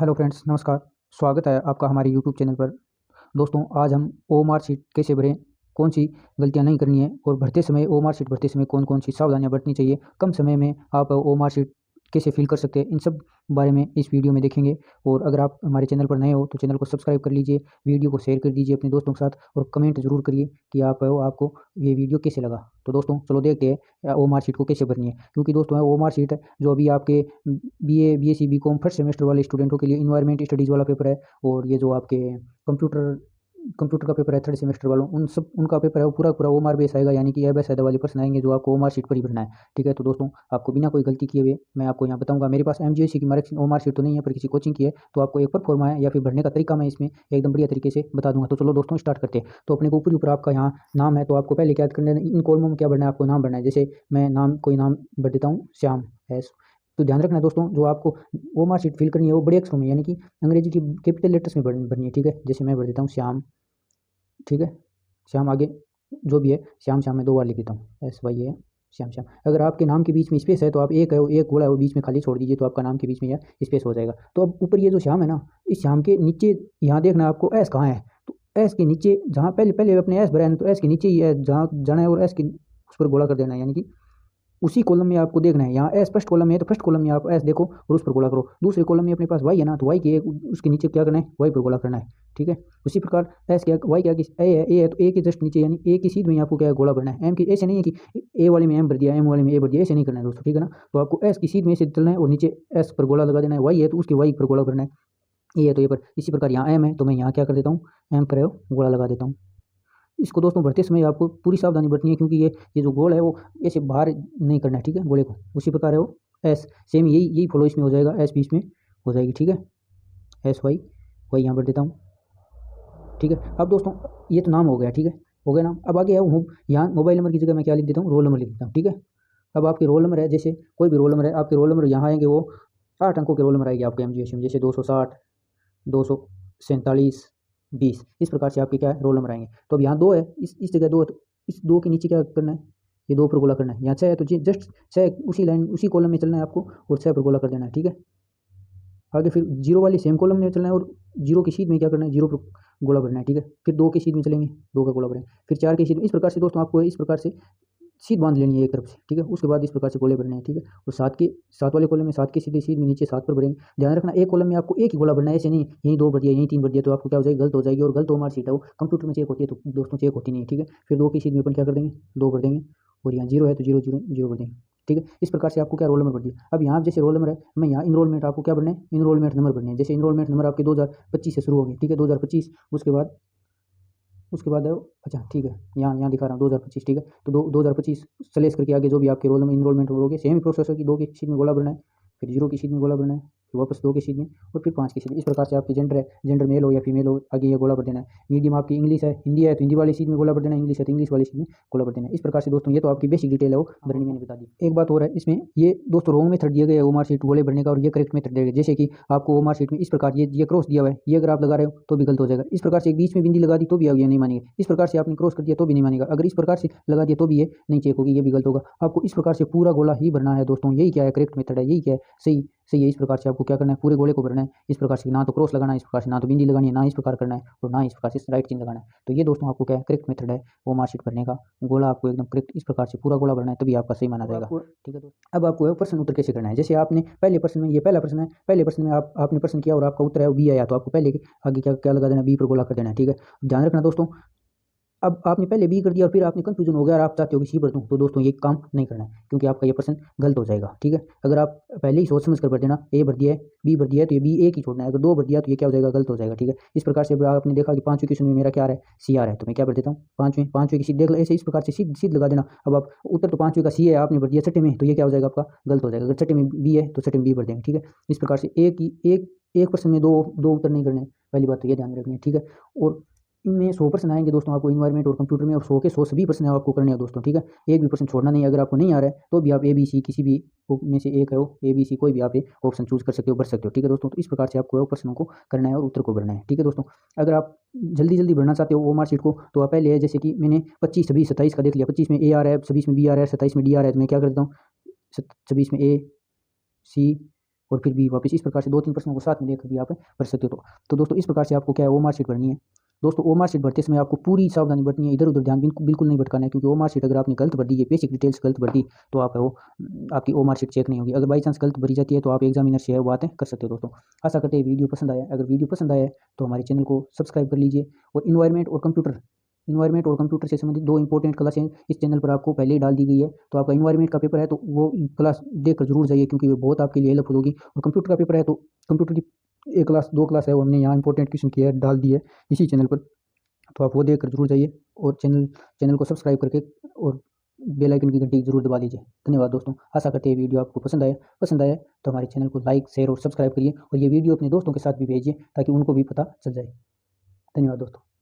Hello friends, नमस्कार। स्वागत है आपका हमारे यूट्यूब चैनल पर। दोस्तों, आज हम ओएमआर शीट कैसे भरें, कौन सी गलतियां नहीं करनी है और भरते समय ओएमआर शीट भरते समय कौन कौन सी सावधानियां बरतनी चाहिए, कम समय में आप ओएमआर शीट कैसे फिल कर सकते हैं, इन सब बारे में इस वीडियो में देखेंगे। और अगर आप हमारे चैनल पर नए हो तो चैनल को सब्सक्राइब कर लीजिए, वीडियो को शेयर कर दीजिए अपने दोस्तों के साथ और कमेंट जरूर करिए कि आपको ये वीडियो कैसे लगा। तो दोस्तों चलो देखते हैं ओएमआर शीट को कैसे भरनी है। क्योंकि दोस्तों ओएमआर शीट है जो अभी आपके BA, BSc, BCom first semester वाले स्टूडेंटों के लिए इन्वायरमेंट स्टडीज़ वाला पेपर है, और ये जो आपके कंप्यूटर का पेपर है थर्ड सेमेस्टर वालों, उनका पेपर है वो पूरा ओएमआर बेस आएगा, यानी कि ए वाले प्रश्न आएंगे जो आपको ओएमआर शीट पर ही भरना है। ठीक है, तो दोस्तों आपको बिना कोई गलती किए हुए मैं आपको यहाँ बताऊंगा। मेरे पास एमजीएससी की ओएमआर शीट तो नहीं है, पर किसी कोचिंग की है, तो आपको एक परफॉर्मा है या फिर भरने का तरीका मैं इसमें एकदम बढ़िया तरीके से बता दूंगा। तो चलो दोस्तों स्टार्ट करते हैं। तो अपने को ऊपर आपका यहाँ नाम है, तो आपको पहले क्या करना है, इन कॉलमों में क्या भरना है, आपको नाम भरना है। जैसे मैं कोई नाम भर देता हूँ, श्याम एस। तो ध्यान रखना है दोस्तों, जो आपको ओएमआर शीट फिल करनी है वो बड़े अक्षरों में, यानी कि अंग्रेजी की कैपिटल लेटर्स में भरनी है। ठीक है, जैसे मैं भर देता हूँ श्याम। ठीक है, श्याम आगे जो भी है, श्याम मैं 2 बार लिख देता हूँ, SY है श्याम। अगर आपके नाम के बीच में स्पेस है तो आप एक गोला है वो बीच में खाली छोड़ दीजिए, तो आपका नाम के बीच में यह स्पेस हो जाएगा। तो अब ऊपर ये जो श्याम है ना, इस श्याम के नीचे यहाँ देखना है आपको एस कहाँ है। तो एस के नीचे जहाँ पहले अपने एस भरा है, तो एस के नीचे ही है जहाँ जाना है, और एस के उस पर गोला कर देना है, यानी कि उसी कॉलम में आपको देखना है। यहाँ एस फर्स्ट कॉलम में है तो फर्स्ट कॉलम में आप एस देखो और उस पर गोला करो। दूसरे कॉलम में अपने पास वाई है ना, तो वाई के उसके नीचे क्या करना है, वाई पर गोला करना है। ठीक है, उसी प्रकार एस क्या, वाई क्या, ए है तो ए के जस्ट नीचे, यानी ए की सीध में आपको क्या है, गोला भरना है। एम की ऐसे नहीं है कि ए वाले में एम भर दिया, एम वाले में ए भर दिया, ऐसे नहीं करना है दोस्तों। ठीक है ना, तो आपको एस की सीध में से चलना है और नीचे एस पर गोला लगा देना है। वाई है तो उसके वाई पर गोला भरना है, ए है तो ए पर। इसी प्रकार यहाँ एम है तो मैं यहाँ क्या कर देता हूँ, एम पर गोला लगा देता हूँ। इसको दोस्तों भरते समय आपको पूरी सावधानी बरतनी है, क्योंकि ये जो गोल है वो ऐसे बाहर नहीं करना है। ठीक है, गोले को उसी प्रकार है वो एस, सेम यही फॉलो इसमें हो जाएगा, एस बीच में हो जाएगी। ठीक है, SY वाई यहाँ भर देता हूँ। ठीक है, अब दोस्तों ये तो नाम हो गया। ठीक है, हो गया नाम। अब आगे है यहाँ मोबाइल नंबर की जगह मैं क्या लिख देता हूँ, रोल नंबर लिख देता हूँ। ठीक है, अब आपके रोल नंबर है, जैसे कोई भी रोल नंबर है, आपके रोल नंबर यहाँ आएंगे वो 8 अंकों के रोल नंबर आएंगे आपके एमजीएस में, जैसे 260, 247, 20, इस प्रकार से आपके क्या है, रोल नंबर आएंगे। तो अब यहाँ 2 है, इस जगह 2 है, तो इस 2 के नीचे क्या करना है, ये 2 पर गोला करना है। यहाँ 6 है तो जस्ट 6 उसी लाइन उसी कॉलम में चलना है आपको और 6 पर गोला कर देना है। ठीक है, आगे फिर 0 वाली सेम कॉलम में चलना है और 0 की सीध में क्या करना है, 0 पर गोला भरना है। ठीक है, फिर 2 की सीध में चलेंगे, 2 का गोला भरेंगे, फिर 4 की सीध में। इस प्रकार से दोस्तों आपको इस प्रकार से सीध बांध लेनी है एक तरफ से। ठीक है, उसके बाद इस प्रकार से गोले भरने हैं। ठीक है, और 7 वाले कॉलम में 7 की सीधे सीध में नीचे 7 पर भरेंगे। ध्यान रखना, एक कॉलम में आपको एक ही गोला भरना है, ऐसे नहीं यहीं 2 भर दिया, यहीं 3 भर दिया, तो आपको क्या हो जाएगी, गलत हो जाएगी। और गलत ओएमआर शीट है वो कंप्यूटर में चेक होती है, तो दोस्तों चेक होती नहीं है। ठीक है, फिर 2 की सीध में अपन क्या कर देंगे, 2 भर देंगे, और यहाँ 0 है तो 0 0 0 भर देंगे। ठीक है, इस प्रकार से आपको क्या रोल नंबर भर दिया। अब यहाँ जैसे रोल नंबर है, मैं यहाँ इनरोलमेंट आपको क्या भरना है, इनरोलमेंट नंबर भरने हैं। जैसे इनरोलमेंट नंबर आपके 2025 से शुरू होगी। ठीक है, 2025, उसके बाद है, अच्छा ठीक है, यहाँ दिखा रहा हूँ 2025। ठीक है, तो 2025 सलेस करके आगे जो भी आपके रोल में इनरोलमेंट होगी, सेम ही प्रोसेस है कि 2 की सीट में गोला भरना है, फिर 0 की सीट में गोला भरना है, फिर वापस 2 की सीट में, और फिर 5 की सीट में। इस प्रकार से आपकी जेंडर है, जेंडर मेल हो या फीमेल हो, आगे ये गोला भर देना है। मीडियम आपकी इंग्लिश है, हिंदी है तो हिंदी वाली सीट में गोला भर देना है, इंग्लिश है तो इंग्लिश वाली सीट में गोला भर देना है। इस प्रकार से दोस्तों ये तो आपकी बेसिक डिटेल है, वो भरनी मैंने बता दी। एक बात और है इसमें, ये दोस्तों रॉन्ग मेथड दिए गए ओएमआर शीट गोले भरने का, और ये करेक्ट मेथड दिया गया। जैसे कि आपको ओएमआर शीट में इस प्रकार ये क्रॉस दिया हुआ है, ये अगर आप लगा रहे हो तो भी गलत हो जाएगा। इस प्रकार से एक बीच में बिंदी लगा दी तो भी आप ये नहीं मानेंगे। इस प्रकार से आपने क्रॉस कर दिया तो भी नहीं मानेगा। अगर इस प्रकार से लगा दिया तो भी ये नहीं चेक होगी, ये भी गलत होगा। आपको इस प्रकार से पूरा गोला ही भरना है दोस्तों। यही क्या है, करेक्ट मेथड है, यही क्या है, सही है। इस प्रकार से आपको क्या करना है, पूरे गोले को भरना है। इस प्रकार से ना तो क्रॉस लगाना है, इस प्रकार से ना तो बिंदी लगानी है, ना इस प्रकार करना है और ना इस प्रकार से राइट चिन्ह लगाना है। तो ये दोस्तों आपको क्या है, करेक्ट मेथड है ओएमआर शीट भरने का। गोला आपको एकदम करेक्ट इस प्रकार से पूरा गोला भरना है, तभी आपका सही माना जाएगा। ठीक है दोस्तों, अब आपको प्रश्न उत्तर कैसे करना है। जैसे आपने पहले प्रश्न में, ये पहला प्रश्न है, पहले प्रश्न में आपने प्रश्न किया और आपका उत्तर है बी आया, तो आपको पहले आगे क्या लगा देना, बी पर गोला कर देना है। ठीक है, ध्यान रखना दोस्तों, अब आपने पहले बी कर दिया और फिर आपने कंफ्यूजन हो गया और आप चाहते हो कि सी भर दूं, तो दोस्तों ये काम नहीं करना है, क्योंकि आपका ये प्रश्न गलत हो जाएगा। ठीक है, अगर आप पहले ही सोच समझ कर भर देना, ए भर दिया है, बी भर दिया है, तो ये बी एक ही छोड़ना है। अगर 2 भर दिया तो ये क्या हो जाएगा, गलत हो जाएगा। ठीक है, इस प्रकार से आपने देखा कि 5वें क्वेश्चन में मेरा क्या आ रहा है, सी आ रहा है, तो मैं क्या भर देता हूँ, पाँचवें की सीध देख लो, ऐसे इस प्रकार से सीध लगा देना। अब आप उत्तर तो 5वें का सी है, आपने भर दिया 6ठे में, तो ये क्या हो जाएगा, आपका गलत हो जाएगा। अगर 6ठे में बी है तो 6ठे में बी भर देंगे। ठीक है, इस प्रकार से एक प्रश्न में दो उत्तर नहीं करने, पहली बात तो ये ध्यान रखनी है। ठीक है, और इनमें 100 प्रश्न आएंगे दोस्तों आपको इन्वायरमेंट और कंप्यूटर में, और 100 के 100 सभी प्रश्न आपको करने हैं दोस्तों। ठीक है, एक भी प्रश्न छोड़ना नहीं है। अगर आपको नहीं आ रहा है तो भी आप ABC किसी भी में से एक है वो ABC कोई भी आप ऑप्शन चूज कर सकते हो, भर सकते हो। ठीक है दोस्तों, तो इस प्रकार से आपको प्रश्नों को करना है और उत्तर को भरना है। ठीक है दोस्तों, अगर आप जल्दी भरना चाहते हो ओएमआर शीट को, तो आप पहले है, जैसे कि मैंने 25, 26, 27 का देख लिया, 25 में ए आ रहा है, 26 में बी आ रहा है, 27 में डी आ रहा है, तो मैं क्या करता हूँ, 26 में A, C और फिर भी वापस इस प्रकार से 2-3 प्रश्नों को साथ में लेकर भी आप भर सकते हो। तो दोस्तों इस प्रकार से आपको क्या है, ओएमआर शीट भरनी है। दोस्तों ओएमआर शीट भरते समय आपको पूरी सावधानी बरतनी है, इधर उधर ध्यान बिल्कुल नहीं भटकाना है, क्योंकि ओएमआर शीट अगर आपने गलत भर दी है, बेसिक डिटेल्स गलत भर दी, तो आप वो आपकी ओएमआर शीट चेक नहीं होगी। अगर बाई चांस गलत भरी जाती है तो आप एग्जामिनर से है वो बातें कर सकते हो। दोस्तों आशा करते हैं वीडियो पसंद आया। अगर वीडियो पसंद आया तो हमारे चैनल को सब्सक्राइब कर लीजिए। और इन्वायरमेंट और कंप्यूटर से संबंधित 2 इंपॉर्टेंट क्लासें इस चैनल पर आपको पहले ही डाल दी गई है। तो आपका इन्वायरमेंट का पेपर है तो वो क्लास देखकर जरूर जाइए, क्योंकि वो बहुत आपके लिए हेल्पफुल होगी। और कंप्यूटर का पेपर है तो कंप्यूटर की 1 क्लास 2 क्लास है वो हमने यहाँ इंपॉर्टेंट क्वेश्चन की है डाल दी है इसी चैनल पर, तो आप वो देखकर जरूर जाइए। और चैनल को सब्सक्राइब करके और बेल आइकन की घंटी जरूर दबा लीजिए। धन्यवाद दोस्तों। आशा करते हैं वीडियो आपको पसंद आया तो हमारे चैनल को लाइक, शेयर और सब्सक्राइब करिए, और ये वीडियो अपने दोस्तों के साथ भी भेजिए ताकि उनको भी पता चल जाए। धन्यवाद दोस्तों।